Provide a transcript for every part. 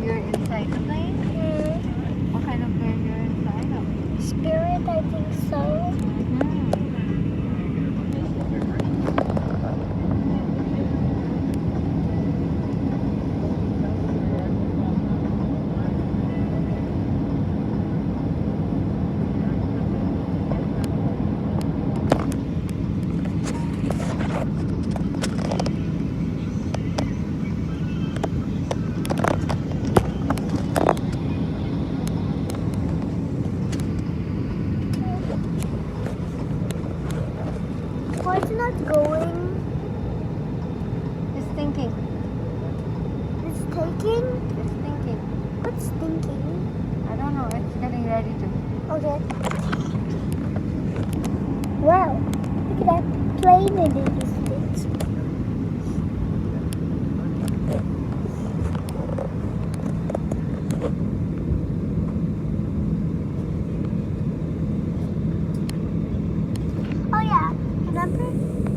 you're inside the plane? What kind of plane you're inside of? Spirit, I think so. Why is it not going? It's thinking. It's taking? It's thinking. What's thinking? I don't know. It's getting ready to. Okay. Wow. Look at that plane in the distance. Oh yeah. Remember?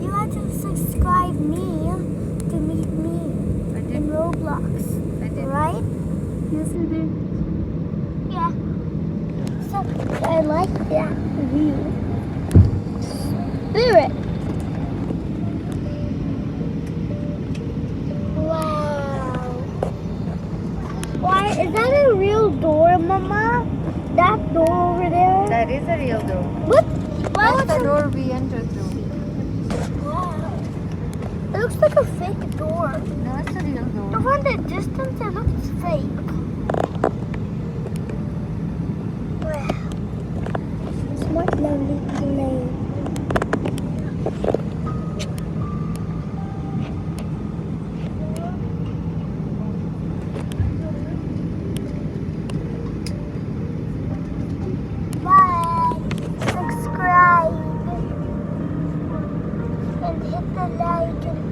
You had to subscribe me to meet me I in did. Roblox. I did. Right? Yes, I did. Yeah. So I like that view. Spirit. Wow. Why is that a real door, Mama? That door over there? That is a real door. What? Why That's was the door we entered through. Wow. It looks like a fake door. No, it's a real door. From the distance, it looks fake. Wow. Smart, lovely plane. Bye. Subscribe and hit the like and